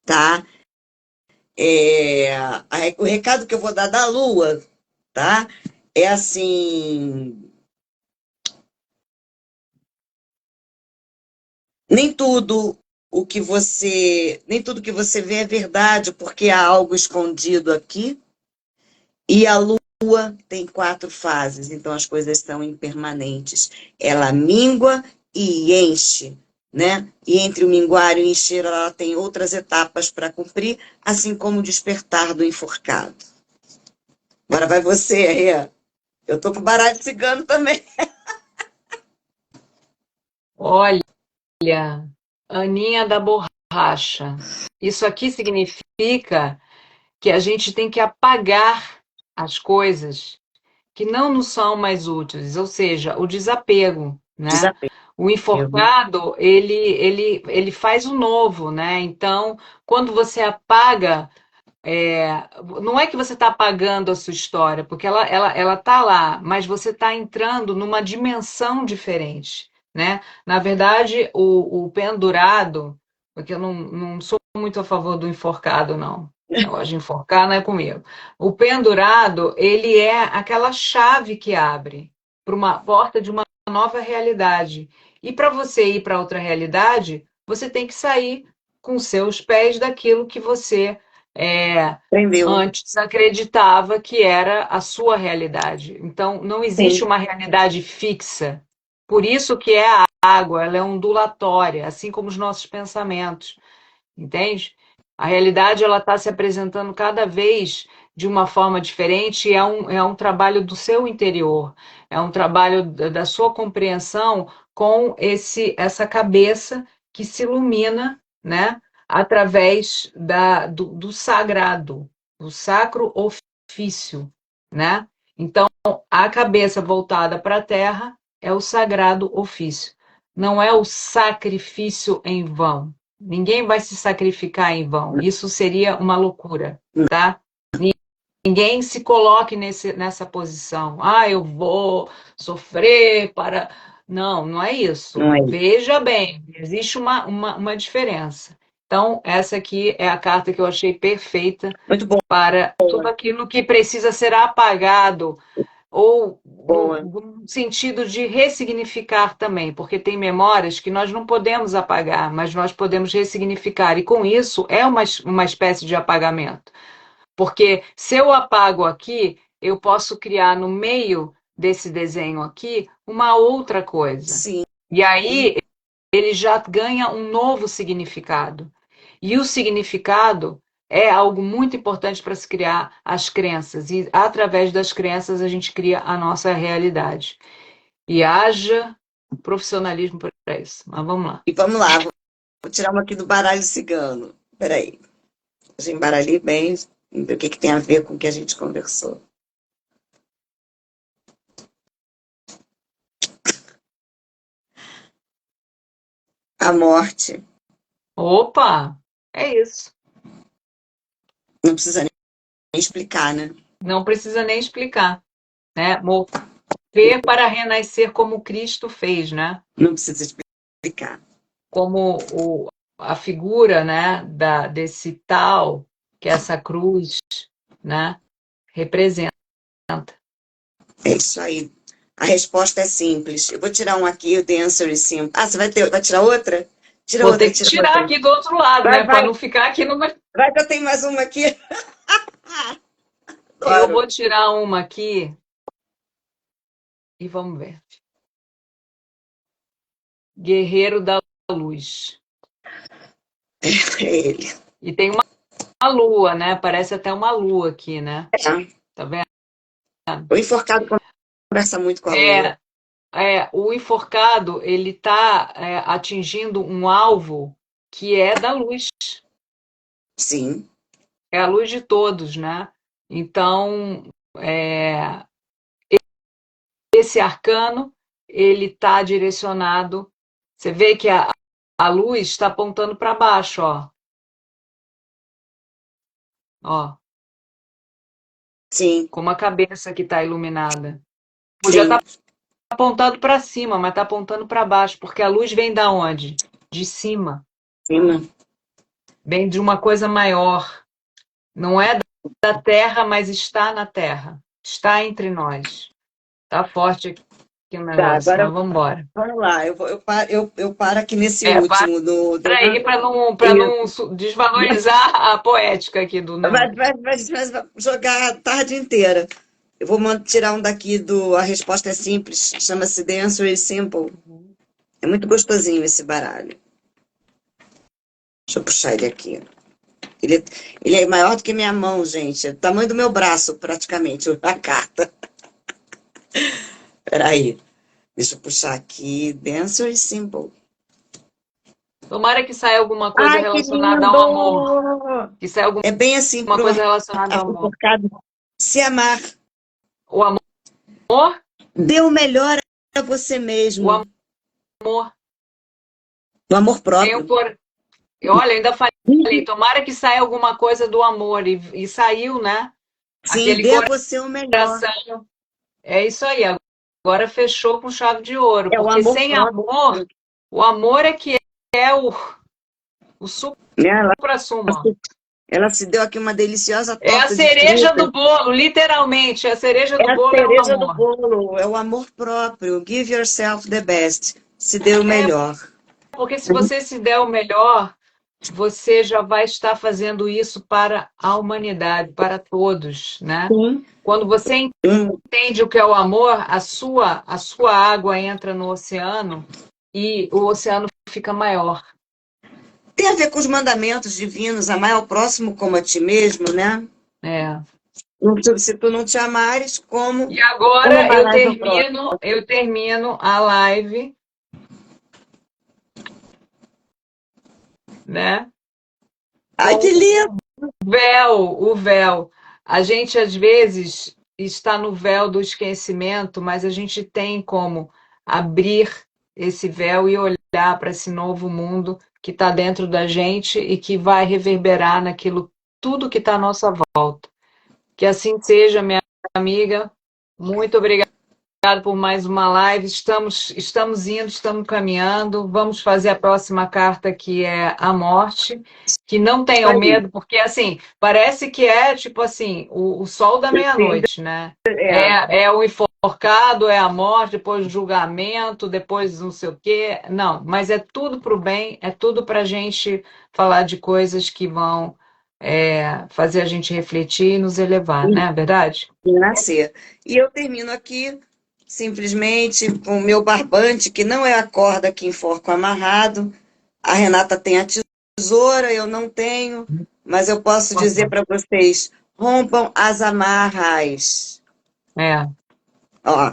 tá? O recado que eu vou dar da Lua, tá? É assim, nem tudo nem tudo que você vê é verdade, porque há algo escondido aqui, e a Lua tem 4 fases, então as coisas são impermanentes. Ela mingua e enche, né? E entre o minguar e o encher, ela tem outras etapas para cumprir, assim como o despertar do enforcado. Agora vai você, Rê. Eu tô com baralho cigano também. Olha, Aninha da borracha. Isso aqui significa que a gente tem que apagar as coisas que não nos são mais úteis, ou seja, o desapego, né? Desapego. O enforcado, ele faz o novo, né? Então, quando você apaga, não é que você está apagando a sua história, porque ela tá lá, mas você está entrando numa dimensão diferente, né? Na verdade, o pendurado, porque eu não sou muito a favor do enforcado, não. Eu gosto de enforcar, não é comigo. O pendurado, ele é aquela chave que abre para uma porta de uma nova realidade. E para você ir para outra realidade, você tem que sair com seus pés daquilo que você é, Entendeu? antes acreditava que era a sua realidade. Então, não existe Sim, uma realidade fixa. Por isso que é a água, ela é ondulatória, assim como os nossos pensamentos, entende? A realidade ela está se apresentando cada vez de uma forma diferente e é um trabalho do seu interior, é um trabalho da sua compreensão com essa cabeça que se ilumina, né, através do sagrado, do sacro ofício, né? Então, a cabeça voltada para a terra é o sagrado ofício, não é o sacrifício em vão. Ninguém vai se sacrificar em vão. Isso seria uma loucura, tá? Ninguém se coloque nessa posição. Ah, eu vou sofrer para. Não, não é isso. não é isso. Veja bem, existe uma diferença. Então, essa aqui é a carta que eu achei perfeita Muito bom, para tudo aquilo que precisa ser apagado ou boa. no sentido de ressignificar também, porque tem memórias que nós não podemos apagar, mas nós podemos ressignificar, e com isso é uma espécie de apagamento. Porque se eu apago aqui, eu posso criar no meio desse desenho aqui uma outra coisa. Sim, E aí ele já ganha um novo significado. E o significado é algo muito importante para se criar as crenças. E através das crenças a gente cria a nossa realidade. E haja profissionalismo para isso. Mas vamos lá. e vamos lá, vou tirar uma aqui do baralho cigano. Peraí, já embaralhei bem, ver o que tem a ver com o que a gente conversou. A morte. Opa! É isso. Não precisa nem explicar, né? Não precisa nem explicar, né? Morrer para renascer como Cristo fez, né? Não precisa explicar. Como a figura, né, desse tal que essa cruz, né, representa. É isso aí. A resposta é simples. Eu vou tirar um aqui, o The Answer is Simple. Ah, você vai tirar outra? Tira Vou outra, ter que tira tirar outra. aqui do outro lado, Vai, né, para vai, não ficar aqui numa. vai que eu tenho mais uma aqui. Eu Adoro. vou tirar uma aqui e vamos ver. Guerreiro da Luz. É ele. E tem uma lua, né? Parece até uma lua aqui, né? É. Tá vendo? O enforcado conversa muito com a lua. É, o enforcado, ele está atingindo um alvo que é da luz. Sim, É a luz de todos, né? Então, é, esse arcano, ele está direcionado. Você vê que a luz está apontando para baixo, ó. Ó, sim, como a cabeça que está iluminada. Podia sim. estar apontado para cima, mas está apontando para baixo, porque a luz vem da onde? De cima. Sim, Vem de uma coisa maior. Não é da terra, mas está na terra. Está entre nós. Está forte aqui aqui o Tá, negócio, agora mas vamos embora. vamos lá. Eu paro aqui nesse Para último. aí para não desvalorizar a poética aqui do negócio. Vai jogar a tarde inteira. Eu vou tirar um daqui do A Resposta é Simples. Chama-se The Answer is Simple. É muito gostosinho esse baralho. Deixa eu puxar ele aqui. Ele é maior do que minha mão, gente. É do tamanho do meu braço, praticamente, a carta. Peraí. Deixa eu puxar aqui. The Answer is Simple. Tomara que saia alguma coisa Ai, que relacionada ao amor. lindo! Que saia alguma É bem assim para coisa relacionada ao o amor. porcado se amar. O amor, Dê o melhor a você o mesmo. amor. O amor Tem o próprio. por... Olha, ainda falei, tomara que saia alguma coisa do amor. E saiu, né? Sim, Aquele dê a você o melhor. coração. É isso aí. Agora fechou com chave de ouro. É o Porque amor sem próprio. amor, o amor é que é o Né? supra-sumo. Ela se deu aqui uma deliciosa É a torta de cereja frutas. do bolo, literalmente. A cereja É do a bolo é o cereja do amor. bolo, é o amor próprio. Give yourself the best. Se dê o melhor. Porque se você se der o melhor, você já vai estar fazendo isso para a humanidade, para todos, né? Sim. Quando você entende o que é o amor, a sua água entra no oceano e o oceano fica maior. Tem a ver com os mandamentos divinos, amar ao próximo como a ti mesmo, né? É. Se tu não te amares, como E agora amarás o próximo? eu termino a live, né? Ai, que lindo! O véu. A gente às vezes está no véu do esquecimento, mas a gente tem como abrir esse véu e olhar para esse novo mundo que está dentro da gente e que vai reverberar naquilo tudo que está à nossa volta. Que assim seja, minha amiga. Muito obrigada por mais uma live. Estamos indo, estamos caminhando. Vamos fazer a próxima carta, que é a morte. Que não tenham medo, porque assim, parece que é tipo assim, o sol da meia-noite, né? É o enforcado, é a morte, depois o julgamento, depois não sei o quê. Não, mas é tudo para o bem, é tudo para a gente falar de coisas que vão fazer a gente refletir e nos elevar, não é verdade? Nascer. E eu termino aqui simplesmente com o meu barbante, que não é a corda que enforca o amarrado. A Renata tem a tesoura, eu não tenho, mas eu posso dizer para vocês: rompam as amarras. É. Ó,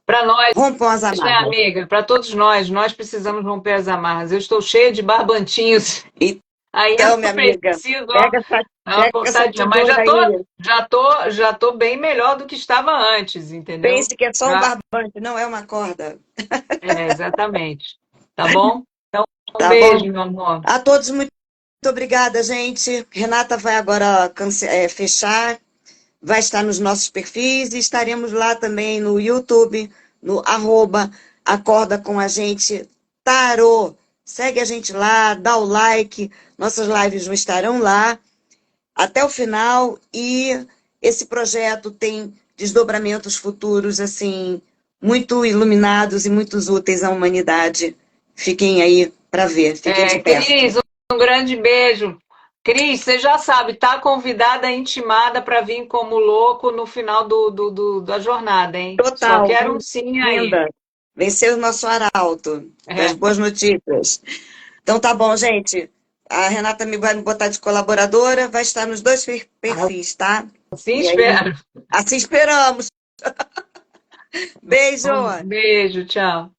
Para nós, rompam as né, amarras. amiga? Para todos nós precisamos romper as amarras. Eu estou cheia de barbantinhos. Ainda Então, minha amiga, preciso, ó, pega dar uma essa cortadinha, mas tesoura aí. já tô bem melhor do que estava antes, entendeu? Pense que é só um Já, barbante, não é uma corda. exatamente. Tá bom? Então, um Tá bom? beijo, meu amor. A todos, muito obrigada, gente. Renata vai agora fechar, vai estar nos nossos perfis e estaremos lá também no YouTube, no @acorda com a gente tarô. Segue a gente lá, dá o like, nossas lives não estarão lá até o final e esse projeto tem desdobramentos futuros assim muito iluminados e muito úteis à humanidade. Fiquem aí para ver, fiquem de perto. Cris, um grande beijo. Cris, você já sabe, tá convidada, intimada para vir como louco no final da jornada, hein? Só Total, quero um sim aí. linda. Venceu o nosso arauto das É. boas notícias. Então tá bom, gente. A Renata vai me botar de colaboradora, vai estar nos dois perfis, tá? Sim, E aí, espero. assim esperamos. Beijo! Um beijo, tchau.